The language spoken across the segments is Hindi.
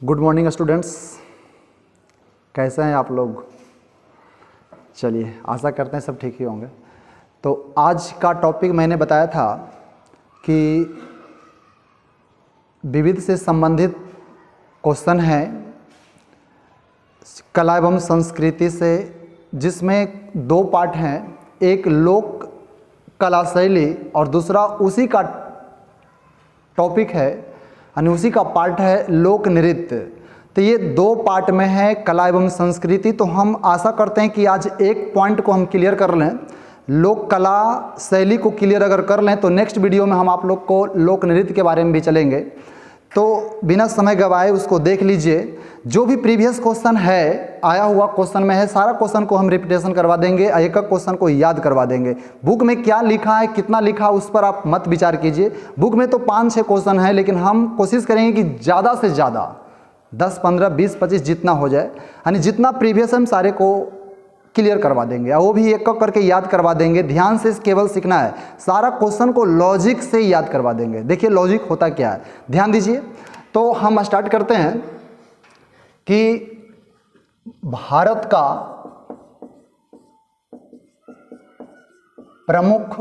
गुड मॉर्निंग स्टूडेंट्स, कैसे हैं आप लोग। चलिए, आशा करते हैं सब ठीक ही होंगे। तो आज का टॉपिक मैंने बताया था कि विविध से संबंधित क्वेश्चन है कला एवं संस्कृति से, जिसमें दो पार्ट हैं, एक लोक कला शैली और दूसरा उसी का टॉपिक है यानी उसी का पार्ट है लोक नृत्य। तो ये दो पार्ट में है कला एवं संस्कृति। तो हम आशा करते हैं कि आज एक पॉइंट को हम क्लियर कर लें, लोक कला शैली को क्लियर अगर कर लें तो नेक्स्ट वीडियो में हम आप लोग को लोक नृत्य के बारे में भी चलेंगे। तो बिना समय गवाए उसको देख लीजिए। जो भी प्रीवियस क्वेश्चन है आया हुआ क्वेश्चन में है, सारा क्वेश्चन को हम रिपीटेशन करवा देंगे, एक एक क्वेश्चन को याद करवा देंगे। बुक में क्या लिखा है, कितना लिखा, उस पर आप मत विचार कीजिए। बुक में तो 5-6 क्वेश्चन है, लेकिन हम कोशिश करेंगे कि ज़्यादा से ज़्यादा 10, 15, 20, 25 जितना हो जाए, यानी जितना प्रीवियस हम सारे को क्लियर करवा देंगे और वो भी एक एक करके याद करवा देंगे। ध्यान से केवल सीखना है, सारा क्वेश्चन को लॉजिक से याद करवा देंगे। देखिए लॉजिक होता क्या है, ध्यान दीजिए। तो हम स्टार्ट करते हैं कि भारत का प्रमुख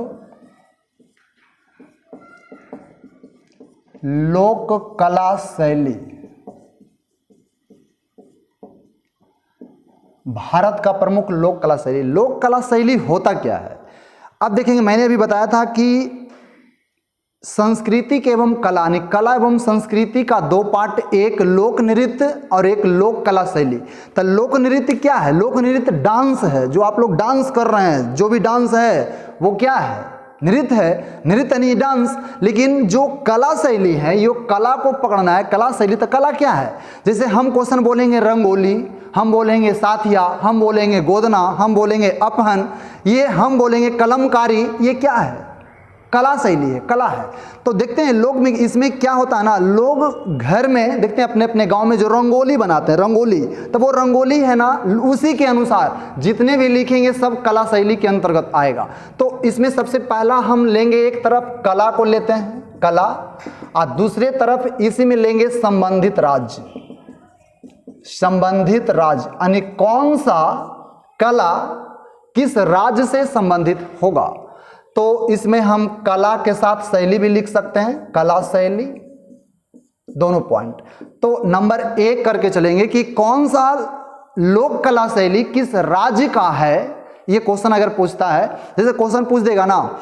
लोक कला शैली, भारत का प्रमुख लोक कला शैली। लोक कला शैली होता क्या है, अब देखेंगे। मैंने अभी बताया था कि संस्कृति के एवं कला यानी कला एवं संस्कृति का दो पार्ट, एक लोक नृत्य और एक लोक कला शैली। तो लोक नृत्य क्या है? लोक नृत्य डांस है, जो आप लोग डांस कर रहे हैं, जो भी डांस है वो क्या है? नृत्य है। नृत्य नहीं डांस। लेकिन जो कला शैली है, ये कला को पकड़ना है। कला शैली तो कला क्या है? जैसे हम क्वेश्चन बोलेंगे रंगोली, हम बोलेंगे साथिया, हम बोलेंगे गोदना, हम बोलेंगे अपहन, ये हम बोलेंगे कलमकारी, ये क्या है? कला शैली है, कला है। तो देखते हैं लोग में इसमें क्या होता है ना, लोग घर में देखते हैं अपने अपने गांव में जो रंगोली बनाते हैं, रंगोली, तो वो रंगोली है ना, उसी के अनुसार जितने भी लिखेंगे सब कला शैली के अंतर्गत आएगा। तो इसमें सबसे पहला हम लेंगे, एक तरफ कला को लेते हैं, कला, और दूसरे तरफ इसी में लेंगे संबंधित राज्य। संबंधित राज्य यानी कौन सा कला किस राज्य से संबंधित होगा। तो इसमें हम कला के साथ शैली भी लिख सकते हैं, कला शैली, दोनों पॉइंट। तो नंबर 1 करके चलेंगे कि कौन सा लोक कला शैली किस राज्य का है। ये क्वेश्चन अगर पूछता है, जैसे क्वेश्चन पूछ देगा ना,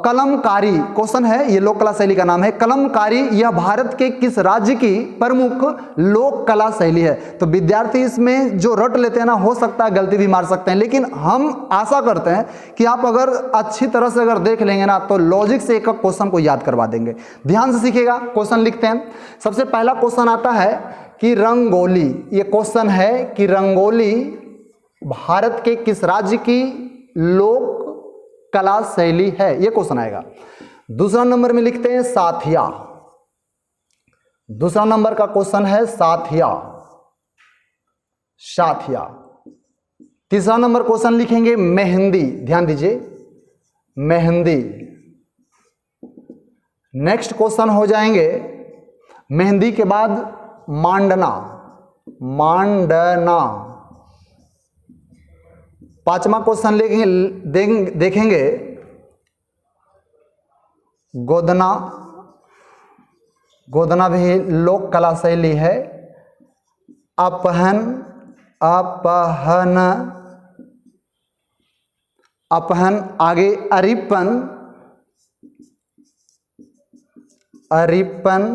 कलमकारी क्वेश्चन है, ये लोक कला शैली का नाम है कलमकारी, यह भारत के किस राज्य की प्रमुख लोक कला शैली है। तो विद्यार्थी इसमें जो रट लेते हैं ना, हो सकता है गलती भी मार सकते हैं, लेकिन हम आशा करते हैं कि आप अगर अच्छी तरह से अगर देख लेंगे ना तो लॉजिक से एक क्वेश्चन को याद करवा देंगे। ध्यान से सीखिएगा। क्वेश्चन लिखते हैं। सबसे पहला क्वेश्चन आता है कि रंगोली, ये क्वेश्चन है कि रंगोली भारत के किस राज्य की लोक कला शैली है, ये क्वेश्चन आएगा। दूसरा नंबर में लिखते हैं साथिया, दूसरा नंबर का क्वेश्चन है साथिया, साथिया। तीसरा नंबर क्वेश्चन लिखेंगे मेहंदी, ध्यान दीजिए, मेहंदी। नेक्स्ट क्वेश्चन हो जाएंगे मेहंदी के बाद मांडना, मांडना। पांचवा क्वेश्चन देखेंगे गोदना, गोदना भी लोक कला शैली है। अपहन, अपहन, अपहन। आगे अरिपन, अरिपन।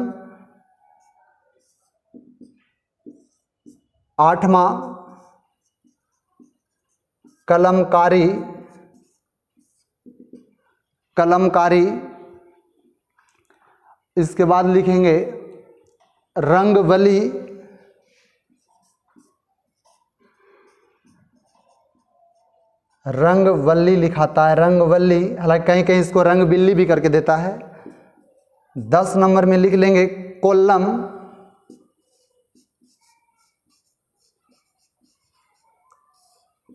आठवां कलमकारी, कलमकारी। इसके बाद लिखेंगे रंगवली, रंगवल्ली लिखाता है, रंगवल्ली, हालांकि कहीं कहीं इसको रंगबिल्ली भी करके देता है। 10 नंबर में लिख लेंगे कोल्लम,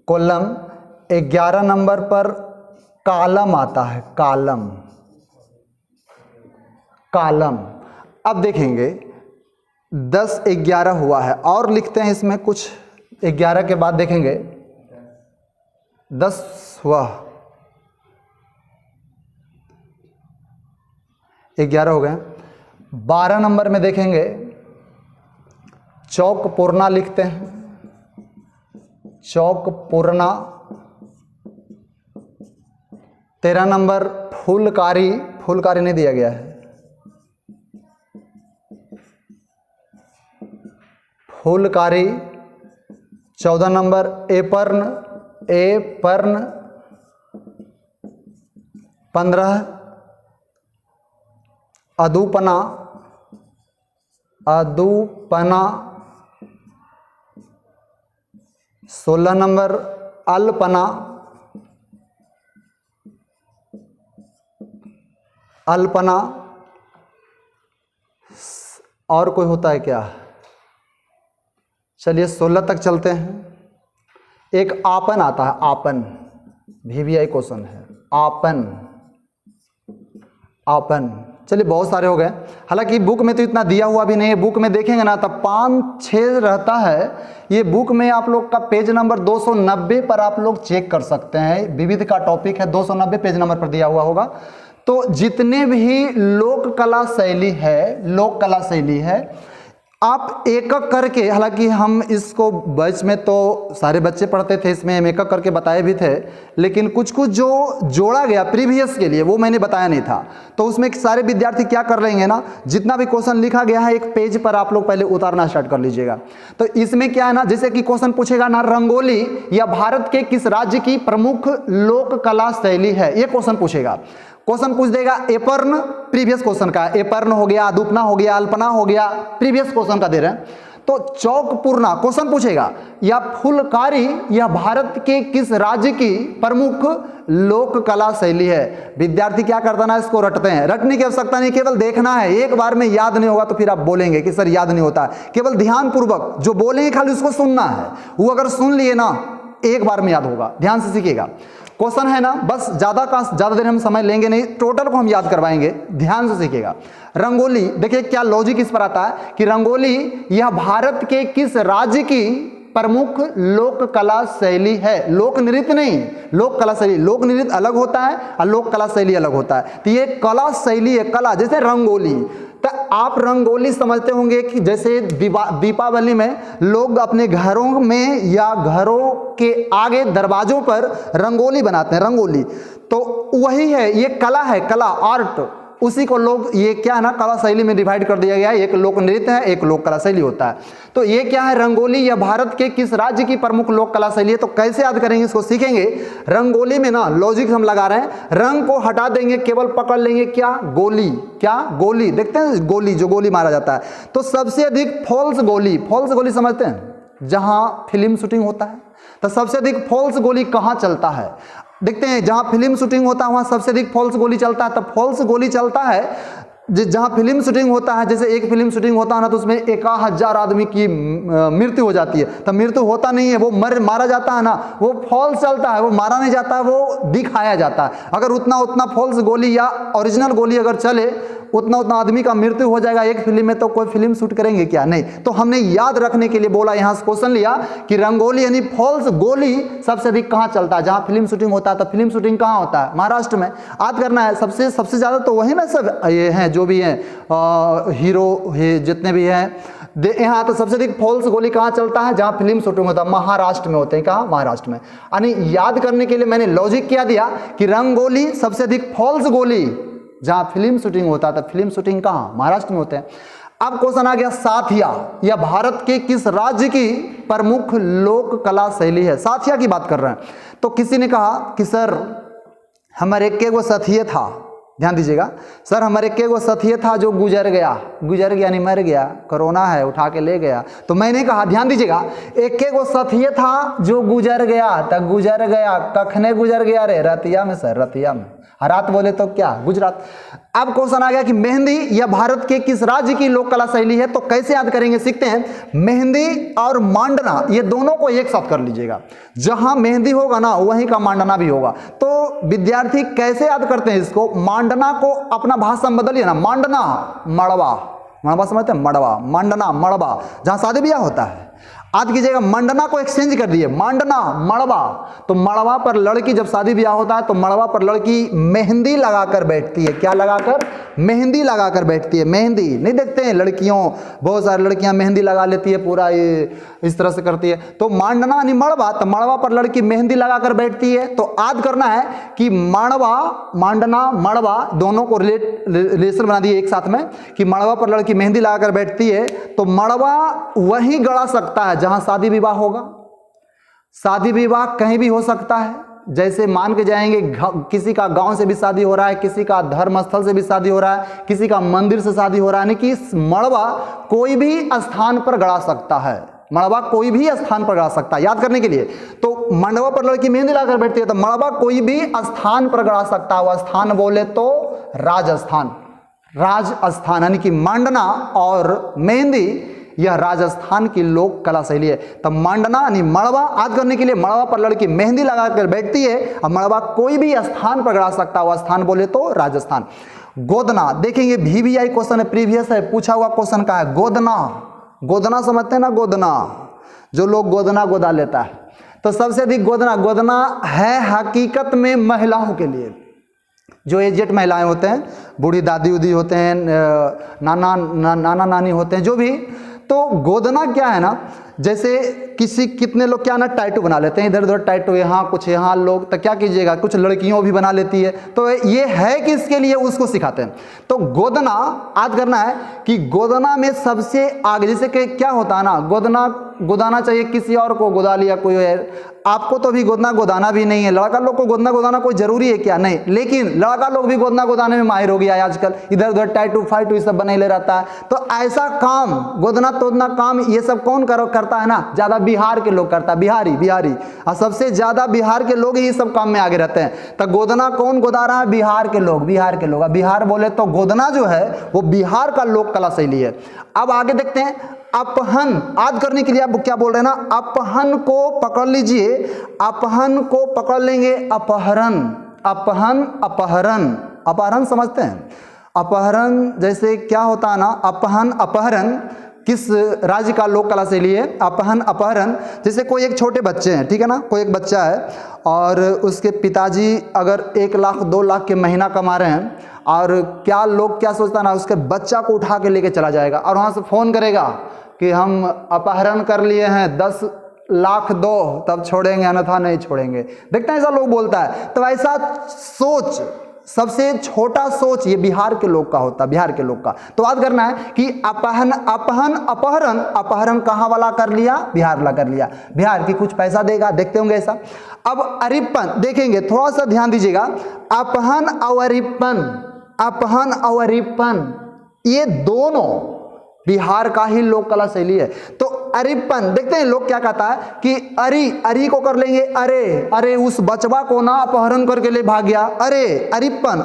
कोल्लम। 11 नंबर पर कालम आता है, कालम, कालम। अब देखेंगे 10 11 हुआ है, और लिखते हैं इसमें कुछ, 11 के बाद देखेंगे 10 हुआ, 11 हो गए। 12 नंबर में देखेंगे चौक पूर्णा लिखते हैं, चौक पूर्णा। 13 नंबर फूलकारी, फूलकारी नहीं दिया गया है, फूलकारी। 14 नंबर एपर्ण, एपर्ण। 15 अदूपना, अदूपना। 16 नंबर अल्पना, अल्पना। और कोई होता है क्या? चलिए 16 तक चलते हैं। एक आपन आता है, आपन, VVI क्वेश्चन है, आपन, आपन। चलिए बहुत सारे हो गए, हालांकि बुक में तो इतना दिया हुआ भी नहीं है, बुक में देखेंगे ना तब 5-6 रहता है। ये बुक में आप लोग का पेज नंबर 290 पर आप लोग चेक कर सकते हैं, विविध का टॉपिक है, 290 पेज नंबर पर दिया हुआ होगा। तो जितने भी लोक कला शैली है, लोक कला शैली है, आप एक एक करके, हालांकि हम इसको बैच में तो सारे बच्चे पढ़ते थे, इसमें हम एक एक करके बताए भी थे, लेकिन कुछ कुछ जो जोड़ा गया प्रीवियस के लिए वो मैंने बताया नहीं था। तो उसमें सारे विद्यार्थी क्या कर लेंगे ना, जितना भी क्वेश्चन लिखा गया है एक पेज पर आप लोग पहले उतारना स्टार्ट कर लीजिएगा। तो इसमें क्या है ना, जैसे कि क्वेश्चन पूछेगा ना, रंगोली या भारत के किस राज्य की प्रमुख लोक कला शैली है, ये क्वेश्चन पूछेगा। क्वेश्चन पूछ देगा एपर्ण, प्रीवियस क्वेश्चन का, एपर्ण हो गया, अदूपना हो गया, अल्पना हो गया, प्रीवियस क्वेश्चन का दे रहे हैं। तो चौक पूर्णा क्वेश्चन पूछेगा, या फुलकारी यह भारत के किस राज्य की प्रमुख लोक कला शैली है। विद्यार्थी क्या करता ना, इसको रटते हैं, रटने की आवश्यकता नहीं, केवल देखना है। एक बार में याद नहीं होगा तो फिर आप बोलेंगे कि सर याद नहीं होता, केवल ध्यान पूर्वक जो बोलेंगे खाली उसको सुनना है। वो अगर सुन लिए ना एक बार में याद होगा, ध्यान से सीखिएगा। क्वेश्चन है ना, बस ज़्यादा देर हम समय लेंगे नहीं, टोटल को हम याद करवाएंगे, ध्यान से सीखिएगा। रंगोली, देखिए क्या लॉजिक इस पर आता है कि रंगोली यह भारत के किस राज्य की प्रमुख लोक कला शैली है। लोक नृत्य नहीं, लोक कला शैली। लोक नृत्य अलग होता है और लोक कला शैली अलग होता है। तो ये कला शैली है, कला, जैसे रंगोली। तो आप रंगोली समझते होंगे कि जैसे दीपावली में लोग अपने घरों में या घरों के आगे दरवाजों पर रंगोली बनाते हैं, रंगोली। तो वही है, ये कला है, कला, आर्ट। उसी को लोग, ये क्या है ना, कला शैली में डिवाइड कर दिया गया है। एक लोक नृत्य है, एक लोक कला शैली होता है। तो ये क्या है, रंगोली या भारत के किस राज्य की प्रमुख लोक कला शैली है। तो कैसे याद करेंगे इसको, सीखेंगे। रंगोली में ना लॉजिक हम लगा रहे हैं, रंग को हटा देंगे, केवल पकड़ लेंगे क्या, गोली। क्या, गोली। देखते हैं गोली, जो गोली मारा जाता है। तो सबसे अधिक फॉल्स गोली, फॉल्स गोली समझते हैं, जहां फिल्म शूटिंग होता है। तो सबसे अधिक फॉल्स गोली कहां चलता है, देखते हैं। जहां फिल्म शूटिंग होता है वहां सबसे अधिक फॉल्स गोली चलता है। तो फॉल्स गोली चलता है जहां फिल्म शूटिंग होता है। जैसे एक फिल्म शूटिंग होता है ना, तो उसमें 1000 आदमी की मृत्यु हो जाती है। तो मृत्यु होता नहीं है, वो मारा जाता है ना, वो फॉल्स चलता है, वो मारा नहीं जाता है, वो दिखाया जाता है। अगर उतना फॉल्स गोली या ओरिजिनल गोली अगर चले, उतना आदमी का मृत्यु हो जाएगा एक फिल्म में, तो कोई फिल्म शूट करेंगे क्या, नहीं। तो हमने याद रखने के लिए बोला, यहां से क्वेश्चन लिया कि रंगोली यानी फॉल्स गोली सबसे अधिक कहां चलता है, जहां फिल्म शूटिंग होता है। तो फिल्म शूटिंग कहां होता है, महाराष्ट्र में। याद करना है, सबसे ज्यादा तो वही ना, सब ये हैं जो भी हैं हीरो है, जितने भी हैं यहाँ। तो सबसे अधिक फॉल्स गोली कहाँ चलता है, जहाँ फिल्म शूटिंग होता है, महाराष्ट्र में होते हैं। कहाँ, महाराष्ट्र में। यानी याद करने के लिए मैंने लॉजिक क्या दिया कि रंगोली सबसे अधिक फॉल्स गोली जहाँ फिल्म शूटिंग होता है। तो फिल्म शूटिंग कहाँ, महाराष्ट्र में होते हैं। अब क्वेश्चन आ गया, साथिया या भारत के किस राज्य की प्रमुख लोक कला शैली है। साथिया की बात कर रहे हैं। तो किसी ने कहा कि सर हमारे एक वो साथी था, ध्यान दीजिएगा, सर हमारे के वो साथी था जो गुजर गया नहीं, मर गया, कोरोना है उठा के ले गया। तो मैंने कहा, ध्यान दीजिएगा, एक के वो साथी था जो गुजर गया, तब गुजर गया, कखने गुजर गया रे, रतिया में सर, रतिया में। रात बोले तो क्या, गुजरात। अब क्वेश्चन आ गया कि मेहंदी या भारत के किस राज्य की लोक कला शैली है। तो कैसे याद करेंगे, सीखते हैं। मेहंदी और मांडना, ये दोनों को एक साथ कर लीजिएगा। जहां मेहंदी होगा ना, वहीं का मांडना भी होगा। तो विद्यार्थी कैसे याद करते हैं इसको, मांडना को अपना भाषा में बदलिए ना, मांडना, मड़वा, मड़वा समझते हैं, मड़वा, मंडना, मड़वा, जहाँ शादी ब्याह होता है। आज की जगह मंडना को एक्सचेंज कर दिए, मंडना, मड़वा। तो मड़वा पर लड़की जब शादी ब्याह होता है तो मड़वा पर लड़की मेहंदी लगाकर बैठती है। क्या लगाकर? मेहंदी लगाकर बैठती है। मेहंदी नहीं देखते हैं लड़कियों, बहुत सारी लड़कियां मेहंदी लगा लेती है, पूरा ये इस तरह से करती है। तो मंडना यानी मड़वा, तो मड़वा पर लड़की मेहंदी लगाकर बैठती है। तो आज करना है कि मड़वा, मंडना, मड़वा दोनों को रिलेशन बना दिए एक साथ में कि मड़वा पर लड़की मेहंदी लगाकर बैठती है। तो मड़वा वहीं गड़ा सकता है जहां शादी विवाह होगा। शादी विवाह कहीं भी हो सकता है, जैसे मान के जाएंगे किसी का गांव से भी शादी हो रहा है, किसी का धर्म स्थल से भी शादी हो रहा है, किसी का मंदिर से शादी हो रहा है, यानी कि मड़वा कोई भी स्थान पर गड़ा सकता है। मड़वा कोई भी स्थान पर गड़ा सकता है, याद करने के लिए। तो मंडवा पर लड़की मेहंदी लगाकर बैठती है, तो मड़वा कोई भी स्थान पर गड़ा सकता है। वह स्थान बोले तो राजस्थान, राजस्थान यानी कि मंडना और मेहंदी यह राजस्थान की लोक कला शैली है। तब मंडना यानी मड़वा, आज करने के लिए मड़वा पर लड़की मेहंदी लगाकर बैठती है और मड़वा कोई भी स्थान पर गड़ा सकता है, वह स्थान बोले तो राजस्थान। गोदना देखेंगे, VVI क्वेश्चन है, प्रीवियस है, पूछा हुआ क्वेश्चन का है। गोदना, गोदना समझते हैं ना, गोदना, जो लोग गोदना गोदा लेता है, तो सबसे अधिक गोदना, गोदना है हकीकत में महिलाओं के लिए, जो एजेड महिलाएं होते हैं, बूढ़ी दादी उदी होते हैं, नाना नानी होते हैं, जो भी। तो गोदना क्या है ना, जैसे कितने लोग क्या ना टैटू बना लेते हैं, इधर उधर टैटू, यहाँ कुछ यहाँ लोग, तो क्या कीजिएगा, कुछ लड़कियों भी बना लेती है। तो ये है कि इसके लिए उसको सिखाते हैं। तो गोदना आज करना है कि गोदना में सबसे आगे, जैसे कि क्या होता है ना, गोदना गोदाना चाहिए, किसी और को गोदा लिया कोई है, आपको तो भी गोदना गोदाना भी नहीं है। लड़का लोग को गोदना गोदाना कोई जरूरी है क्या? नहीं, लेकिन लड़का लोग भी गोदना गोदाने में माहिर हो गया है आजकल, इधर उधर टैटू फाइटू सब बने ले रहता है। तो ऐसा काम, गोदना तोदना काम, ये सब कौन करता है ना, ज्यादा बिहार के लोग करता है, बिहारी, और सबसे ज्यादा बिहार के लोग ही सब काम में आगे रहते हैं। तो गोदना कौन गोदा रहा है? बिहार के लोग। बिहार बोले तो गोदना जो है वो बिहार का लोक कला शैली है। अब आगे देखते हैं, अपहन, आज करने के लिए आप क्या बोल रहे हैं ना, अपहन को पकड़ लीजिए, अपहन को पकड़ लेंगे, अपहरण, अपहन, अपहरण, अपहरण समझते हैं? अपहरण जैसे क्या होता है ना, अपहन अपहरण किस राज्य का लोक कला शैली है? अपहन अपहरण, जैसे कोई एक छोटे बच्चे हैं, ठीक है ना, कोई एक बच्चा है और उसके पिताजी अगर 1 लाख 2 लाख के महीना कमा रहे हैं, और क्या लोग क्या सोचता ना, उसके बच्चा को उठा के लेके चला जाएगा और वहाँ से फ़ोन करेगा कि हम अपहरण कर लिए हैं, 10 लाख दो, तब छोड़ेंगे, अन्यथा नहीं छोड़ेंगे। देखते हैं ऐसा लोग बोलता है। तो ऐसा सोच, सबसे छोटा सोच ये बिहार के लोग का होता है, बिहार के लोग का। तो बात करना है कि अपहन अपहन अपहरण, अपहरण कहाँ वाला कर लिया? बिहार वाला कर लिया। बिहार की कुछ पैसा देगा, देखते होंगे ऐसा। अब अरिपन देखेंगे, थोड़ा सा ध्यान दीजिएगा, अपहन और अरिपन, अपहन और अरिपन ये दोनों बिहार का ही लोक कला शैली है। तो अरिपन देखते हैं लोग क्या कहता है कि अरी को कर लेंगे अरे उस बचवा को ना अपहरण करके ले भाग गया, अरिपन,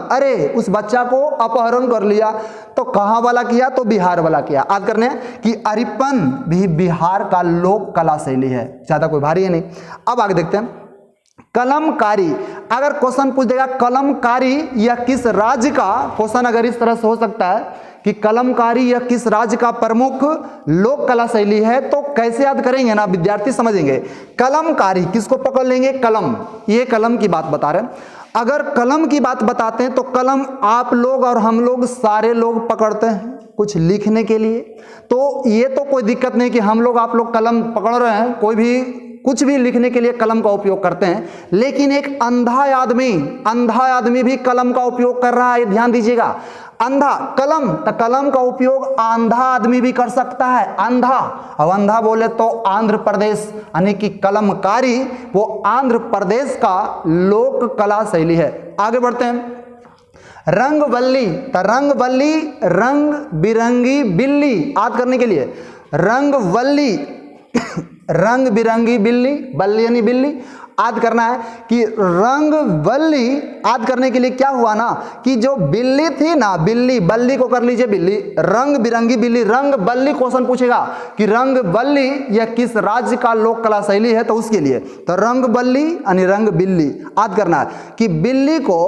उस बच्चा को अपहरण कर लिया। तो कहाँ वाला किया? तो बिहार वाला किया। आज करने कि अरिपन भी बिहार का लोक कला शैली है, ज्यादा कोई भारी है नहीं। अब आगे देखते हैं, कलमकारी, अगर क्वेश्चन पूछ देगा कलमकारी यह किस राज्य का, क्वेश्चन अगर इस तरह से हो सकता है कि कलमकारी यह किस राज्य का प्रमुख लोक कला शैली है, तो कैसे याद करेंगे ना विद्यार्थी समझेंगे। कलमकारी किसको पकड़ लेंगे? कलम, ये कलम की बात बता रहे हैं। अगर कलम की बात बताते हैं तो कलम आप लोग और हम लोग सारे लोग पकड़ते हैं कुछ लिखने के लिए, तो ये तो कोई दिक्कत नहीं कि हम लोग आप लोग कलम पकड़ रहे हैं, कोई भी कुछ भी लिखने के लिए कलम का उपयोग करते हैं। लेकिन एक अंधा आदमी भी कलम का उपयोग कर रहा है, ध्यान दीजिएगा। अंधा कलम, तो कलम का उपयोग अंधा आदमी भी कर सकता है, अंधा। और अंधा बोले तो आंध्र प्रदेश, यानी कि कलमकारी वो आंध्र प्रदेश का लोक कला शैली है। आगे बढ़ते हैं, रंगवल्ली, तो रंगवल्ली रंग बिरंगी बिल्ली, याद करने के लिए रंगवल्ली रंग बिरंगी बिल्ली, बल्ली यानी बिल्ली। याद करना है कि रंगवल्ली, याद करने के लिए क्या हुआ ना कि जो बिल्ली थी ना, बिल्ली, बल्ली को कर लीजिए बिल्ली, रंग बिरंगी बिल्ली, रंग बल्ली क्वेश्चन पूछेगा कि रंग बल्ली यह किस राज्य का लोक कला शैली है, तो उसके लिए तो रंग बल्ली यानी रंग बिल्ली। याद करना है कि बिल्ली को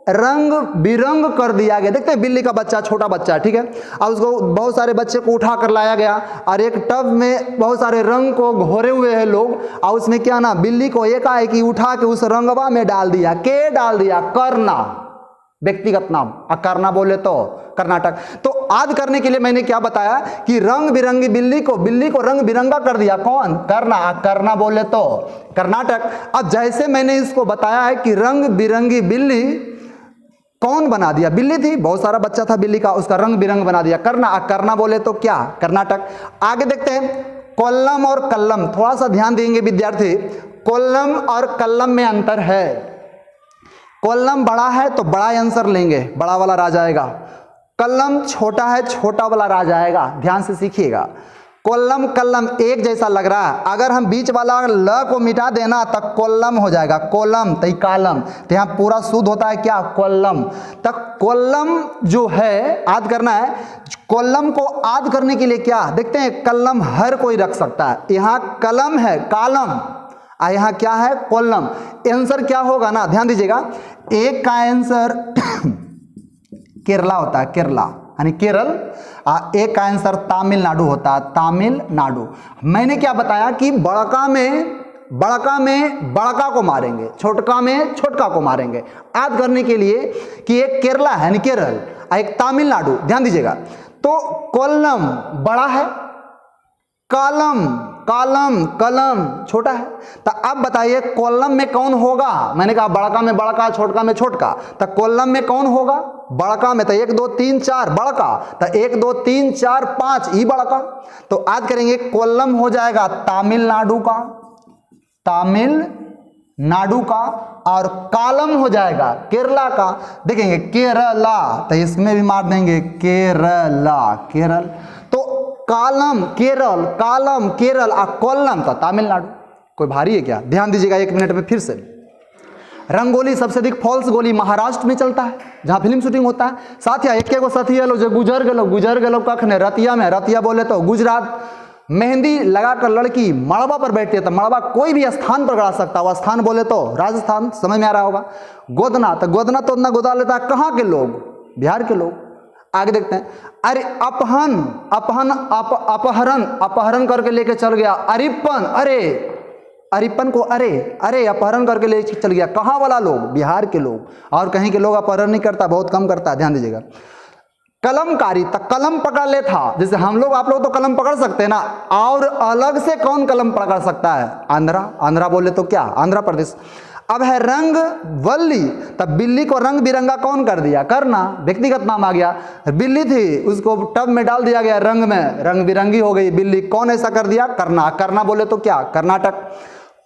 रंग बिरंग कर दिया गया। देखते हैं बिल्ली का बच्चा, छोटा बच्चा है, ठीक है, अब उसको बहुत सारे बच्चे को उठा कर लाया गया और एक टब में बहुत सारे रंग को घोरे हुए हैं लोग, और उसमें क्या ना, बिल्ली को एकाएक उठा के उस रंगवा में डाल दिया। के डाल दिया? करना, व्यक्तिगत नाम। करना बोले तो कर्नाटक। तो आद करने के लिए मैंने क्या बताया कि रंग बिरंगी बिल्ली को रंग बिरंगा कर दिया। कौन? करना। करना बोले तो कर्नाटक। अब जैसे मैंने इसको बताया है कि रंग बिरंगी बिल्ली कौन बना दिया? बिल्ली थी, बहुत सारा बच्चा था बिल्ली का, उसका रंग बिरंग बना दिया। करना। करना बोले तो क्या? कर्नाटक। आगे देखते हैं कोल्लम और कल्लम। थोड़ा सा ध्यान देंगे विद्यार्थी, कोल्लम और कल्लम में अंतर है। कोल्लम बड़ा है तो बड़ा आंसर लेंगे, बड़ा वाला राज आएगा। कल्लम छोटा है, छोटा वाला राज आएगा। ध्यान से सीखिएगा। कोल्लम कल्लम एक जैसा लग रहा है, अगर हम बीच वाला ल को मिटा देना तो कोल्लम हो जाएगा। कोलम तो कालम, तो यहाँ पूरा शुद्ध होता है क्या? कोल्लम। तक कोल्लम जो है आद करना है। कोल्लम को आद करने के लिए क्या देखते हैं, कलम हर कोई रख सकता है। यहाँ कलम है कालम, और यहाँ क्या है? कोल्लम। आंसर क्या होगा ना, ध्यान दीजिएगा, एक का आंसर केरला होता है, केरला यानी केरल, एक का आंसर तमिलनाडु होता है, तमिलनाडु। मैंने क्या बताया कि बड़का में बड़का को मारेंगे, छोटका में छोटका को मारेंगे। याद करने के लिए कि एक केरला है यानी केरल, एक तमिलनाडु। ध्यान दीजिएगा, तो कोल्लम बड़ा है, कालम कलम छोटा है। तो अब बताइए कोल्लम में कौन होगा? मैंने कहा बड़का में बड़का, छोटका में छोटका, तो कोल्लम में कौन होगा? बड़का में तो 1 2 3 4 बड़का, तो 1 2 3 4 5 ही बड़का। तो आज करेंगे कोल्लम हो जाएगा तमिलनाडु का, और कालम हो जाएगा केरला का। देखेंगे केरला, तो इसमें भी मार देंगे केरला, केरल। तो कालम केरल, कालम केरल, और कोल्लम तो तमिलनाडु। कोई भारी है क्या? ध्यान दीजिएगा 1 मिनट में फिर से। रंगोली सबसे अधिक फॉल्स गोली महाराष्ट्र में चलता है, जहां फिल्म शूटिंग होता है। साथिया एक साथी है जो गुजर गए कखने रतिया में, रतिया बोले तो गुजरात। मेहंदी लगाकर लड़की मड़वा पर बैठती है, तो मड़वा कोई भी स्थान पर गड़ा सकता है, वो स्थान बोले तो राजस्थान, समझ में आ रहा होगा। गोदना, तो गोदना तो उतना गोदा लेता है कहाँ के लोग? बिहार के लोग। आगे देखते हैं, अरे अपहरण करके लेके चल गया। अरिपन को अरे अपहरण करके ले चल गया। कहाँ वाला लोग? बिहार के लोग। और कहीं के लोग अपहरण नहीं करता, बहुत कम करता है, ध्यान दीजिएगा। कलमकारी, तो कलम पकड़ ले था, जैसे हम लोग आप लोग तो कलम पकड़ सकते हैं ना, और अलग से कौन कलम पकड़ सकता है? आंध्रा बोले तो क्या? आंध्र प्रदेश। अब है रंग वल्ली, तब बिल्ली को रंग बिरंगा कौन कर दिया? करना, व्यक्तिगत नाम आ गया। बिल्ली थी, उसको टब में डाल दिया गया, रंग में रंग बिरंगी हो गई बिल्ली। कौन ऐसा कर दिया? करना बोले तो क्या? कर्नाटक।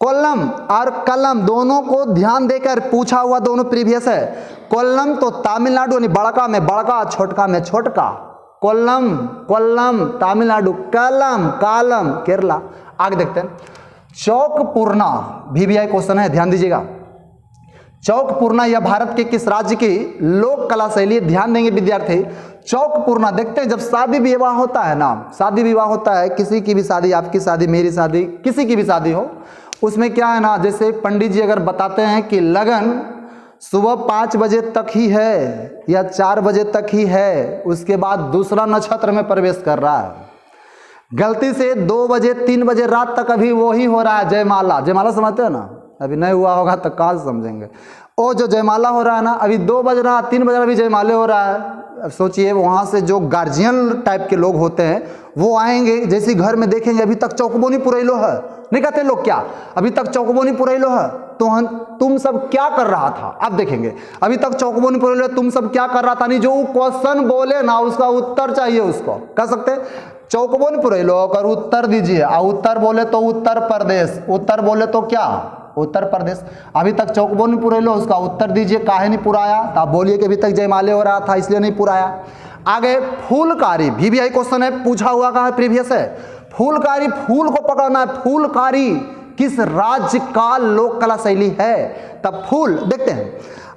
कोल्लम और कलम दोनों को ध्यान देकर पूछा हुआ, दोनों प्रीवियस है। कोल्लम तो तमिलनाडु यानी बड़का में बड़का, छोटका में छोटका। कोल्लम तमिलनाडु, कालम केरला। आगे देखते हैं चौकपूर्णा, VVI क्वेश्चन है, ध्यान दीजिएगा। चौकपूर्णा यह भारत के किस राज्य की लोक कला शैली? ध्यान देंगे विद्यार्थी। चौकपूर्णा देखते हैं जब शादी विवाह होता है ना, शादी विवाह होता है, किसी की भी शादी, आपकी शादी, मेरी शादी, किसी की भी शादी हो, उसमें क्या है ना, जैसे पंडित जी अगर बताते हैं कि लगन सुबह 5 बजे तक ही है या 4 बजे तक ही है, उसके बाद दूसरा नक्षत्र में प्रवेश कर रहा है, गलती से 2 बजे 3 बजे रात तक अभी वो ही हो रहा है, जयमाला समझते हैं ना, अभी नहीं हुआ होगा तो कहाँ से समझेंगे। वो जो जयमाला हो रहा है ना, अभी 2 बज रहा, 3 बज रहा, अभी जयमाले हो रहा है। अब सोचिए वहाँ से जो गार्जियन टाइप के लोग होते हैं वो आएंगे, जैसे घर में देखेंगे अभी तक चौकबो नहीं पुरैलो है, नहीं कहते लोग क्या, अभी तक चौकबो नहीं पुरैलो है, तो तुम सब क्या कर रहा था? अब देखेंगे अभी तक चौकबो नहीं पुरैलो, तुम सब क्या कर रहा था, नहीं जो क्वेश्चन बोले ना उसका उत्तर चाहिए, उसको कह सकते चौकबो नहीं पुरैलो और उत्तर दीजिए। और उत्तर बोले तो उत्तर प्रदेश, उत्तर बोले तो क्या? उत्तर प्रदेश। अभी तक चौकबो नहीं पुरैलो, उसका उत्तर दीजिए, काहे नहीं पुराया? तो आप बोलिए कि अभी तक जयमाले हो रहा था इसलिए नहीं पुराया। आगे फूलकारी, VVI क्वेश्चन है, पूछा हुआ का है, प्रीवियस है। फूलकारी, फूल को पकड़ना है। फूलकारी किस राज्य का लोक कला शैली है? तब फूल देखते हैं,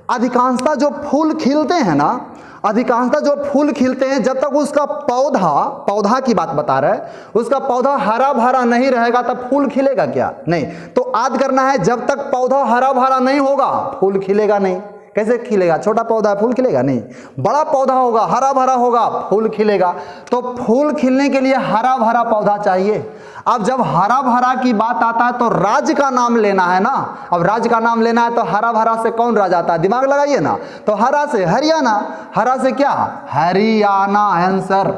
अधिकांशतः जो फूल खिलते हैं ना, अधिकांशतः जो फूल खिलते हैं, जब तक उसका पौधा की बात बता रहे हैं, उसका पौधा हरा भरा नहीं रहेगा तब फूल खिलेगा क्या? नहीं। तो याद करना है, जब तक पौधा हरा भरा नहीं होगा फूल खिलेगा नहीं। कैसे खिलेगा? छोटा पौधा है, फूल खिलेगा नहीं। बड़ा पौधा होगा, हरा भरा होगा, फूल खिलेगा। तो फूल खिलने के लिए हरा भरा पौधा चाहिए। अब जब हरा भरा की बात आता है तो राज्य का नाम लेना है ना। अब राज्य का नाम लेना है तो हरा भरा से कौन राज्य आता है? दिमाग लगाइए ना। तो हरा से हरियाणा, हरा से क्या? हरियाणा आंसर।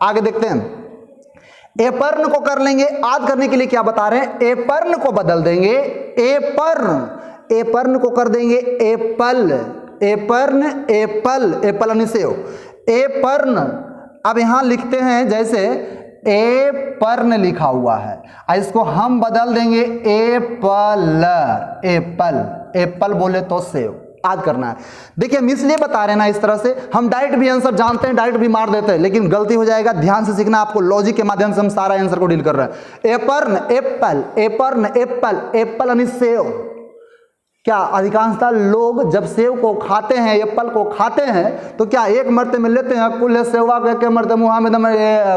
आगे देखते हैं। एपर्ण को कर लेंगे, आद करने के लिए क्या बता रहे हैं? एपर्ण को बदल देंगे एपर्ण, एपर्ण को कर देंगे एप्पल, एपर्ण एप्पल, एप्पल यानी सेव, एपर्ण। अब यहां लिखते हैं जैसे एपर्ण लिखा हुआ है, इसको हम बदल देंगे एप्पल, एप्पल, एप्पल बोले तो सेव, याद करना है। देखिए हम इसलिए बता रहे हैं ना इस तरह से, हम डायरेक्ट भी आंसर जानते हैं, डायरेक्ट भी मार देते हैं, लेकिन गलती हो जाएगा। ध्यान से सीखना आपको, लॉजिक के माध्यम से हम सारा आंसर को डील कर रहे हैं। एपर्ण एप्पल, एपर्ण एप्पल, एप्पल यानी सेव। क्या अधिकांशतः लोग जब सेव को खाते हैं, एप्पल को खाते हैं, तो क्या एक मरते में लेते हैं कुल सेवा के मरते मुँह में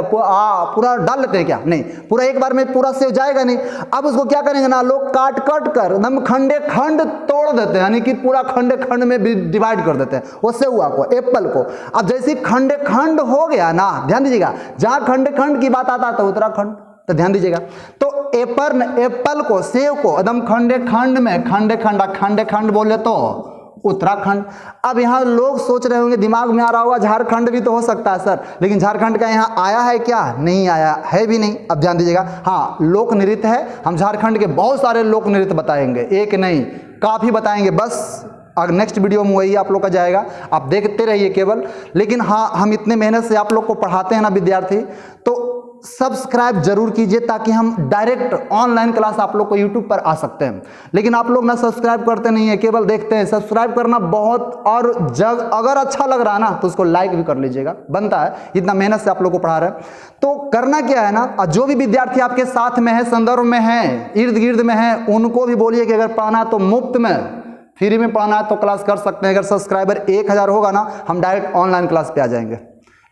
पूरा डाल लेते हैं क्या? नहीं, पूरा एक बार में पूरा सेव जाएगा नहीं। अब उसको क्या करेंगे ना, लोग काट काट कर एकदम खंडे खंड तोड़ देते हैं, यानी कि पूरा खंडे खंड में भी डिवाइड कर देते हैं वो सेवा को, एप्पल को। अब जैसे खंडे खंड हो गया ना, ध्यान दीजिएगा, जहां खंडे खंड की बात आता है तो उत्तराखंड, तो ध्यान दीजिएगा। तो एपर्ण एप्पल को, सेव को एकदम खंडे खंड में, खंडे खंडा, खंडे खंड बोले तो उत्तराखंड। अब यहाँ लोग सोच रहे होंगे, दिमाग में आ रहा होगा झारखंड भी तो हो सकता है सर, लेकिन झारखंड का यहाँ आया है क्या? नहीं आया है भी नहीं। अब ध्यान दीजिएगा, हाँ लोक नृत्य है, हम झारखंड के बहुत सारे लोक नृत्य बताएंगे, एक नहीं काफी बताएंगे। बस अगर नेक्स्ट वीडियो में वही आप लोग का जाएगा, आप देखते रहिए केवल। लेकिन हाँ, हम इतने मेहनत से आप लोग को पढ़ाते हैं ना विद्यार्थी, तो सब्सक्राइब जरूर कीजिए ताकि हम डायरेक्ट ऑनलाइन क्लास आप लोग को यूट्यूब पर आ सकते हैं। लेकिन आप लोग ना सब्सक्राइब करते नहीं है, केवल देखते हैं। सब्सक्राइब करना बहुत, और जब अगर अच्छा लग रहा है ना तो उसको लाइक भी कर लीजिएगा, बनता है, इतना मेहनत से आप लोग को पढ़ा रहे हैं। तो करना क्या है ना, जो भी विद्यार्थी आपके साथ में है, संदर्भ में है, इर्द गिर्द में है, उनको भी बोलिए कि अगर पढ़ना तो मुफ्त में, फ्री में पढ़ना है तो क्लास कर सकते हैं। अगर सब्सक्राइबर 1000 होगा ना, हम डायरेक्ट ऑनलाइन क्लास पे आ जाएंगे।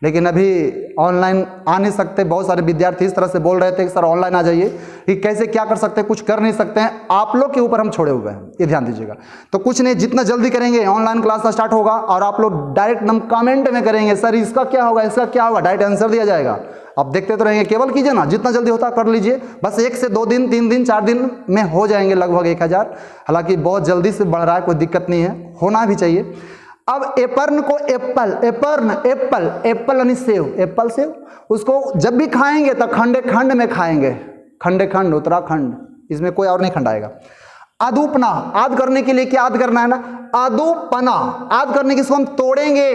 लेकिन अभी ऑनलाइन आ नहीं सकते, बहुत सारे विद्यार्थी इस तरह से बोल रहे थे कि सर ऑनलाइन आ जाइए, कि कैसे क्या कर सकते हैं, कुछ कर नहीं सकते हैं, आप लोग के ऊपर हम छोड़े हुए हैं, ये ध्यान दीजिएगा। तो कुछ नहीं, जितना जल्दी करेंगे ऑनलाइन क्लास स्टार्ट होगा, और आप लोग डायरेक्ट हम कमेंट में करेंगे सर इसका क्या होगा, इसका क्या होगा, डायरेक्ट आंसर दिया जाएगा। आप देखते तो रहेंगे, केवल कीजिए ना, जितना जल्दी होता कर लीजिए। बस 1 से 2 दिन, 3 दिन, 4 दिन में हो जाएंगे लगभग 1000। हालांकि बहुत जल्दी से बढ़ रहा है, कोई दिक्कत नहीं है, होना भी चाहिए। अब एपर्ण को एप्पल, एपर्ण एप्पल, एप्पल यानी सेव, एप्पल सेव, उसको जब भी खाएंगे तो खंडे खंड में खाएंगे, खंडे खंड, उत्तराखंड, इसमें कोई और नहीं खंड आएगा। अदूपना, आद करने के लिए क्या आद करना है ना, अदूपना, आद करने की इसको हम तोड़ेंगे।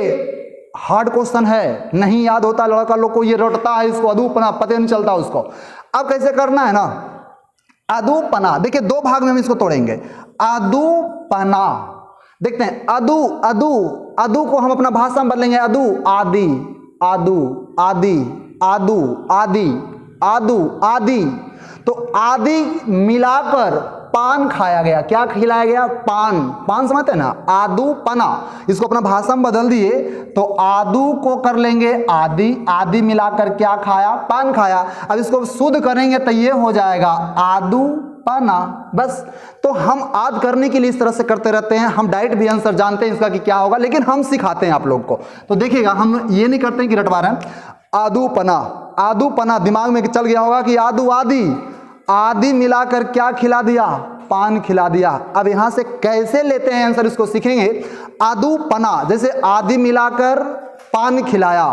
हार्ड क्वेश्चन है, नहीं याद होता लड़का लोग को, ये रटता है इसको, अदूपना पता नहीं चलता उसको। अब कैसे करना है ना, अदूपना, देखिए 2 भाग में हम इसको तोड़ेंगे। अदूपना, देखते हैं, अदु, अदु, अदु को हम अपना भाषा में बदलेंगे, अदु, आदि, आदु, आदि, आदु, आदि, आदु, आदि। तो आदि मिलाकर पान खाया गया, क्या खिलाया गया? पान, पान समझते हैं ना, आदू पना, इसको अपना भाषा में बदल दिए तो आदू को कर लेंगे आदि, आदि मिलाकर क्या खाया? पान खाया। अब इसको शुद्ध करेंगे तो ये हो जाएगा आदू पना, बस। तो हम आद करने के लिए इस तरह से करते रहते हैं, हम डायरेक्ट भी आंसर जानते हैं इसका कि क्या होगा, लेकिन हम सिखाते हैं आप लोग को। तो देखिएगा, हम ये नहीं करते हैं कि रटवा रहे हैं। आदू पना, आदू पना, दिमाग में चल गया होगा कि आदू, आदि, आदि मिलाकर क्या खिला दिया? पान खिला दिया। अब यहां से कैसे लेते हैं आंसर, इसको सीखेंगे। आदू पना, जैसे आदि मिलाकर पान खिलाया,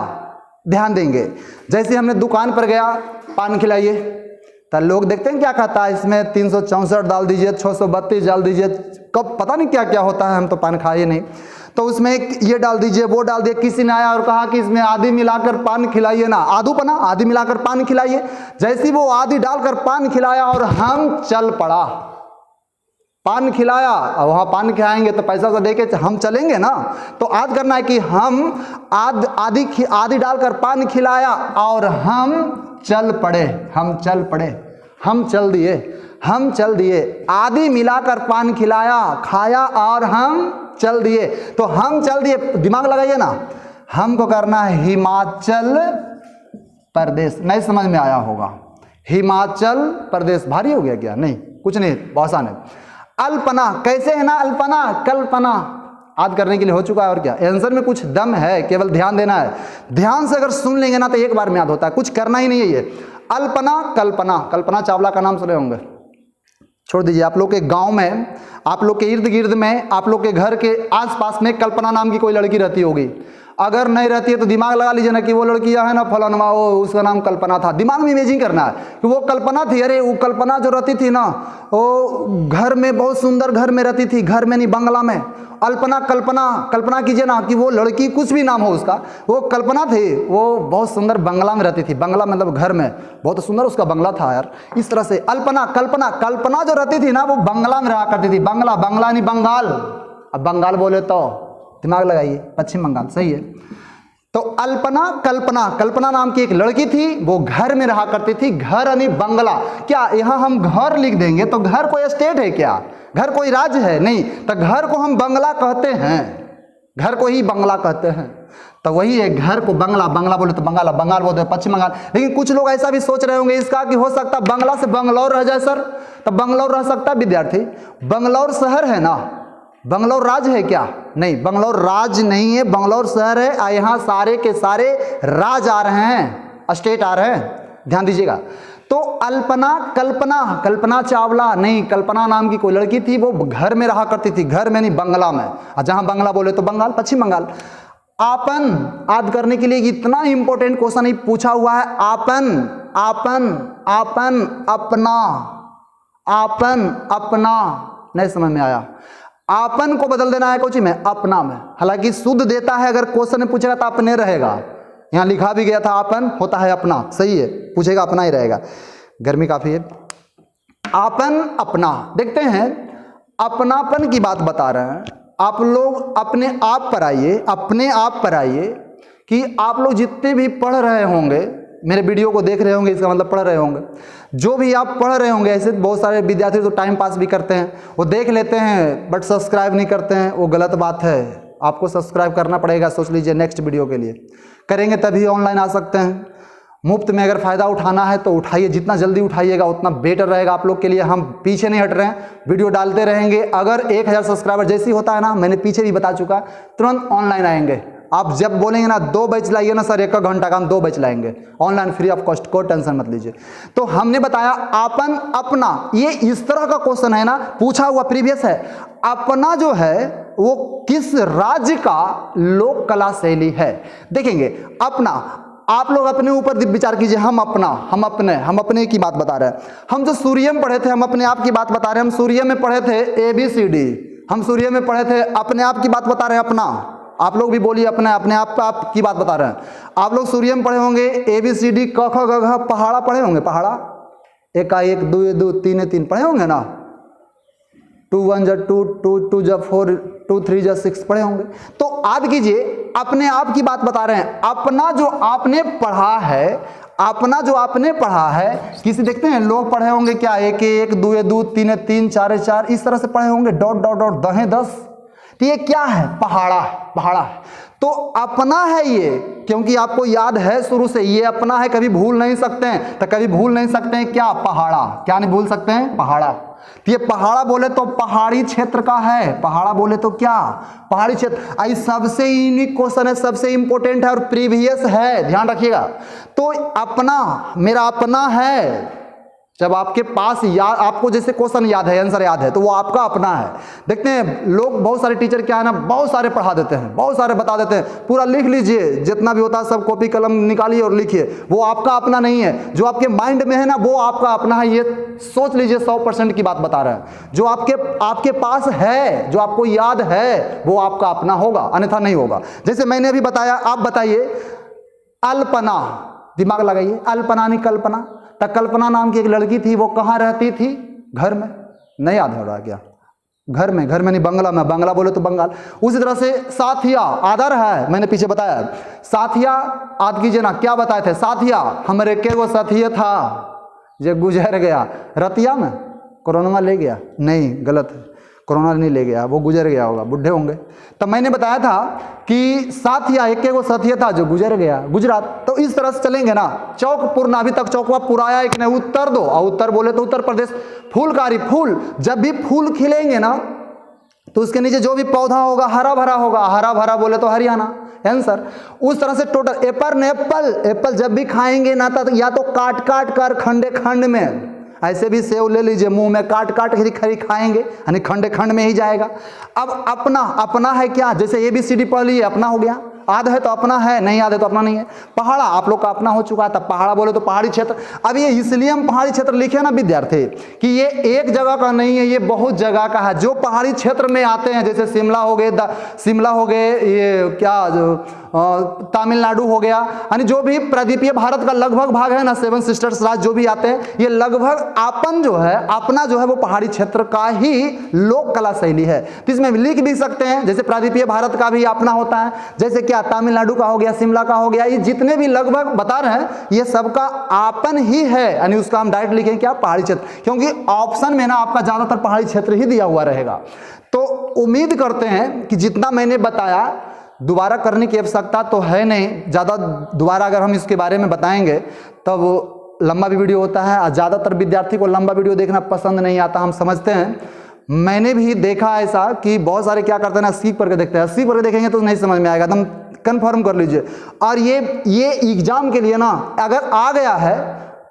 ध्यान देंगे। जैसे हमने दुकान पर गया, पान खिलाइए, तो लोग देखते हैं क्या खाता है, इसमें 364 डाल दीजिए, 632 डाल दीजिए, कब पता नहीं क्या क्या होता है, हम तो पान खाए नहीं। तो उसमें ये डाल दीजिए, वो डाल दिए। किसी ने आया और कहा कि इसमें आदि मिलाकर पान खिलाइए ना, आदू पना, आदि मिलाकर पान खिलाइए। जैसे वो आदि डालकर पान खिलाया और हम चल पड़ा, पान खिलाया, और वहाँ पान खिलाएंगे तो पैसा तो देके हम चलेंगे ना। तो आज करना है कि हम आदि डालकर पान खिलाया और हम चल पड़े, हम चल पड़े, हम चल दिए, हम चल दिए। आदि मिलाकर पान खिलाया, खाया और हम चल दिए। तो हम चल दिए, दिमाग लगाइए ना, हमको करना है हिमाचल प्रदेश। नहीं समझ में आया होगा, हिमाचल प्रदेश भारी हो गया क्या? नहीं, कुछ नहीं, बहुत आसान है। अल्पना, कैसे है ना, अल्पना, कल्पना, याद करने के लिए हो चुका है और क्या, आंसर में कुछ दम है, केवल ध्यान देना है। ध्यान से अगर सुन लेंगे ना तो एक बार में याद होता है, कुछ करना ही नहीं है ये। अल्पना कल्पना, कल्पना चावला का नाम सुने होंगे, छोड़ दीजिए। आप लोग के गांव में, आप लोग के इर्द गिर्द में, आप लोग के घर के आसपास में कल्पना नाम की कोई लड़की रहती होगी। अगर नहीं रहती है तो दिमाग लगा लीजिए ना कि वो लड़कियां है ना फलाना, वो उसका नाम कल्पना था। दिमाग में इमेजिंग करना है कि वो कल्पना थी। अरे वो कल्पना जो रहती थी ना, वो घर में बहुत सुंदर घर में रहती थी, घर में नहीं बंगला में। अल्पना कल्पना, कल्पना कीजिए ना कि वो लड़की कुछ भी नाम हो उसका, वो कल्पना थी, वो बहुत सुंदर बंगला में रहती थी। बंगला मतलब घर में बहुत सुंदर उसका बंगला था यार। इस तरह से अल्पना कल्पना, कल्पना जो रहती थी ना वो बंगला में रहा करती थी। बंगला, बंगला नहीं बंगाल। अब बंगाल बोले तो दिमाग लगाइए, पश्चिम बंगाल, सही है। तो अल्पना कल्पना, कल्पना नाम की एक लड़की थी, वो घर में रहा करती थी। घर यानी बंगला। क्या यहाँ हम घर लिख देंगे तो घर कोई स्टेट है क्या? घर कोई राज्य है? नहीं। तो घर को हम बंगला कहते हैं, घर को ही बंगला कहते हैं। तो वही है, घर को बंगला, बंगला बोले तो बंगाल, बंगाल बोलते हैं पश्चिम बंगाल। लेकिन कुछ लोग ऐसा भी सोच रहे होंगे इसका कि हो सकता बंगला से बंगलौर रह जाए सर, तो बंगलौर रह सकता विद्यार्थी। बंगलौर शहर है ना, बंगलौर राज्य है क्या? नहीं, बंगलौर राज्य नहीं है, बंगलौर शहर है। और यहाँ सारे के सारे राज आ रहे हैं, स्टेट आ रहे हैं, ध्यान दीजिएगा। तो अल्पना कल्पना, कल्पना चावला नहीं, कल्पना नाम की कोई लड़की थी, वो घर में रहा करती थी। घर में नहीं, बंगला में। और जहाँ बंगला बोले तो बंगाल, पश्चिम बंगाल। आपन याद करने के लिए इतना इंपॉर्टेंट क्वेश्चन ही पूछा हुआ है। आपन, आपन, आपन, अपना, आपन, अपना, नहीं समझ में आया? आपन को बदल देना है कोची में, अपना में। हालांकि शुद्ध देता है, अगर क्वेश्चन में पूछेगा तो अपने रहेगा। यहाँ लिखा भी गया था आपन होता है अपना, सही है, पूछेगा अपना ही रहेगा। गर्मी काफी है। आपन अपना, देखते हैं अपनापन की बात बता रहे हैं। आप लोग अपने आप पर आइए, अपने आप पर आइए कि आप लोग जितने भी पढ़ रहे होंगे, मेरे वीडियो को देख रहे होंगे, इसका मतलब पढ़ रहे होंगे। जो भी आप पढ़ रहे होंगे, ऐसे बहुत सारे विद्यार्थी तो टाइम पास भी करते हैं, वो देख लेते हैं बट सब्सक्राइब नहीं करते हैं, वो गलत बात है। आपको सब्सक्राइब करना पड़ेगा, सोच लीजिए नेक्स्ट वीडियो के लिए। करेंगे तभी ऑनलाइन आ सकते हैं। मुफ्त में अगर फ़ायदा उठाना है तो उठाइए, जितना जल्दी उठाइएगा उतना बेटर रहेगा आप लोग के लिए। हम पीछे नहीं हट रहे हैं, वीडियो डालते रहेंगे। अगर 1000 सब्सक्राइबर जैसे ही होता है ना, मैंने पीछे भी बता चुका, तुरंत ऑनलाइन आएंगे। आप जब बोलेंगे ना 2 बैच लाइए ना सर, 1 घंटा का हम 2 बैच लाएंगे ऑनलाइन, फ्री ऑफ कॉस्ट, कोई टेंशन मत लीजिए। तो हमने बताया आपन अपना, ये इस तरह का क्वेश्चन है ना, पूछा हुआ प्रीवियस है। अपना जो है वो किस राज्य का लोक कला शैली है? देखेंगे अपना, आप लोग अपने ऊपर विचार कीजिए। हम अपना, हम अपने की बात बता रहे हैं। हम जो सूर्य में पढ़े थे, हम अपने आप की बात बता रहे हैं। हम सूर्य में पढ़े थे ABCD, हम सूर्य में पढ़े थे, अपने आप की बात बता रहे हैं। अपना, आप लोग भी बोलिए अपने आप की बात बता रहे हैं। आप लोग सूर्य में पढ़े होंगे ABCD क ख ग घ, पहाड़ा पढ़े होंगे, पहाड़ा 1 का 1, 2 2 3 3 पढ़े होंगे ना। 2 1 जा 2, 2 2 जा 4, 2 3 जा 6 पढ़े होंगे। तो याद कीजिए, अपने आप की बात बता रहे हैं। अपना जो आपने पढ़ा है, अपना जो आपने पढ़ा है, किसी देखते हैं लोग पढ़े होंगे क्या 1 1 2 2 3 3 4 4 इस तरह से पढ़े होंगे, डॉट डॉट डॉट 10 10। तो ये क्या है? पहाड़ा, पहाड़ा है। तो अपना है ये, क्योंकि आपको याद है शुरू से ये अपना है, कभी भूल नहीं सकते हैं। तो कभी भूल नहीं सकते हैं क्या? पहाड़ा। क्या नहीं भूल सकते हैं? पहाड़ा। तो ये पहाड़ा बोले तो पहाड़ी क्षेत्र का है, पहाड़ा बोले तो क्या? पहाड़ी क्षेत्र। आई सबसे यूनिक क्वेश्चन है, सबसे इंपॉर्टेंट है और प्रीवियस है, ध्यान रखिएगा। तो अपना, मेरा अपना है। जब आपके पास याद, आपको जैसे क्वेश्चन याद है, आंसर याद है, तो वो आपका अपना है। देखते हैं लोग, बहुत सारे टीचर क्या है ना, बहुत सारे पढ़ा देते हैं, बहुत सारे बता देते हैं, पूरा लिख लीजिए, जितना भी होता है सब कॉपी कलम निकालिए और लिखिए। वो आपका अपना नहीं है। जो आपके माइंड में है ना, वो आपका अपना है। ये सोच लीजिए, 100% की बात बता रहे हैं। जो आपके पास है, जो आपको याद है, वो आपका अपना होगा, अन्यथा नहीं होगा। जैसे मैंने अभी बताया, आप बताइए अल्पना, दिमाग लगाइए, अल्पना नहीं कल्पना। तो कल्पना नाम की एक लड़की थी, वो कहाँ रहती थी? घर में। नहीं याद हो रहा क्या? घर में, घर में नहीं, बंगला में। बंगला बोले तो बंगाल। उसी तरह से साथिया, आदर है, मैंने पीछे बताया। साथिया याद कीजिए ना, क्या बताए थे? साथिया, हमारे के वो साथिया था जो गुजर गया। रतिया में कोरोना ले गया? नहीं, गलत है, कोरोना नहीं ले गया, वो गुजर गया होगा, बुढ़े होंगे। तब मैंने बताया था कि साथिया, एक वो साथिया था जो गुजर गया, गुजरात। तो इस तरह से चलेंगे ना, चौक पुरना, अभी तक चौकवा पुराया एक नहीं। उत्तर दो, और उत्तर बोले तो उत्तर प्रदेश। फूलकारी, फूल, जब भी फूल खिलेंगे ना तो उसके नीचे जो भी पौधा होगा हरा भरा होगा, हरा भरा बोले तो हरियाणा आंसर। उस तरह से टोटल एप्पल जब भी खाएंगे ना तो या तो काट काट कर खंडे खंड में, ऐसे भी सेव ले लीजिए मुंह में काट काट खरी खाएंगे यानी खंडे खंड में ही जाएगा। अब अपना है क्या, जैसे ABCD पढ़ लिए अपना हो गया, आध है तो अपना है, नहीं आध है तो अपना नहीं है। पहाड़ा आप लोग का अपना हो चुका है, तब पहाड़ा बोले तो पहाड़ी क्षेत्र। अब ये इसलिए हम पहाड़ी क्षेत्र लिखे ना विद्यार्थी कि ये एक जगह का नहीं है, ये बहुत जगह का है। जो पहाड़ी क्षेत्र में आते हैं जैसे शिमला हो गए, ये क्या तमिलनाडु हो गया, यानी जो भी प्रायद्वीपीय भारत का लगभग भाग है ना, 7 सिस्टर्स राज्य जो भी आते हैं, ये लगभग अपना जो है वो पहाड़ी क्षेत्र का ही लोक कला शैली है। तो इसमें लिख भी सकते हैं जैसे प्रायद्वीपीय भारत का भी अपना होता है, जैसे क्या तमिलनाडु का हो गया, शिमला का हो गया, ये जितने भी लगभग बता रहे हैं ये सबका आपन ही है, यानी उसका हम डायरेक्ट लिखेंगे क्या, पहाड़ी क्षेत्र, क्योंकि ऑप्शन में ना आपका ज्यादातर पहाड़ी क्षेत्र ही दिया हुआ रहेगा। तो उम्मीद करते हैं कि जितना मैंने बताया दोबारा करने की आवश्यकता तो है नहीं, ज़्यादा दोबारा अगर हम इसके बारे में बताएंगे तब लंबा भी वीडियो होता है और ज़्यादातर विद्यार्थी को लंबा वीडियो देखना पसंद नहीं आता, हम समझते हैं। मैंने भी देखा ऐसा कि बहुत सारे क्या करते हैं ना, स्किप करके देखते हैं, स्किप करके देखेंगे तो नहीं समझ में आएगा, एकदम कन्फर्म कर लीजिए। और ये एग्जाम के लिए ना अगर आ गया है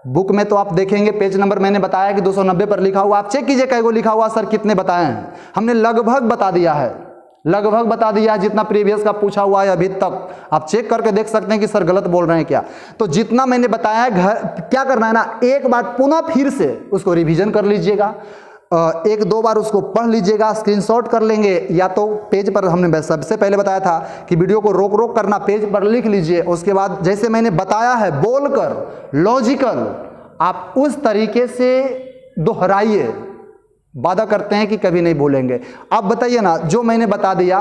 बुक में तो आप देखेंगे पेज नंबर मैंने बताया कि 290 पर लिखा हुआ, आप चेक कीजिए कई गो लिखा हुआ सर कितने बताए हैं, हमने लगभग बता दिया है जितना प्रीवियस का पूछा हुआ है अभी तक। आप चेक करके देख सकते हैं कि सर गलत बोल रहे हैं क्या। तो जितना मैंने बताया घर क्या करना है ना, एक बार पुनः फिर से उसको रिवीजन कर लीजिएगा, 1-2 बार उसको पढ़ लीजिएगा, स्क्रीनशॉट कर लेंगे या तो पेज पर, हमने सबसे पहले बताया था कि वीडियो को रोक रोक करना, पेज पर लिख लीजिए। उसके बाद जैसे मैंने बताया है बोलकर लॉजिकल आप उस तरीके से दोहराइए, वादा करते हैं कि कभी नहीं भूलेंगे। आप बताइए ना, जो मैंने बता दिया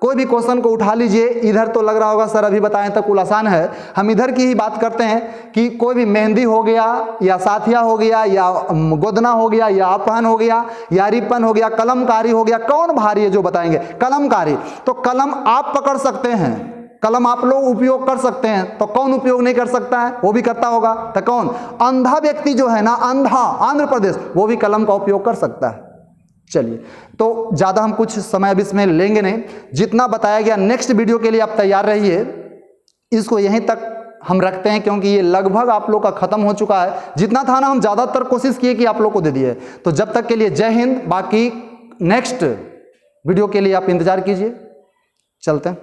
कोई भी क्वेश्चन को उठा लीजिए, इधर तो लग रहा होगा सर अभी बताएं तक कुल आसान है, हम इधर की ही बात करते हैं कि कोई भी मेहंदी हो गया या साथिया हो गया या गोदना हो गया या अपहन हो गया या रिपन हो गया, कलमकारी हो गया, कौन भारी है जो बताएंगे, कलमकारी। तो कलम आप पकड़ सकते हैं, कलम आप लोग उपयोग कर सकते हैं, तो कौन उपयोग नहीं कर सकता है, वो भी करता होगा। तो कौन, अंधा व्यक्ति जो है ना, अंधा आंध्र प्रदेश, वो भी कलम का उपयोग कर सकता है। चलिए, तो ज़्यादा हम कुछ समय अब इसमें लेंगे नहीं, जितना बताया गया नेक्स्ट वीडियो के लिए आप तैयार रहिए। इसको यहीं तक हम रखते हैं क्योंकि ये लगभग आप लोग का खत्म हो चुका है, जितना था ना हम ज़्यादातर कोशिश किए कि आप लोग को दे दिए। तो जब तक के लिए जय हिंद, बाकी नेक्स्ट वीडियो के लिए आप इंतजार कीजिए, चलते हैं।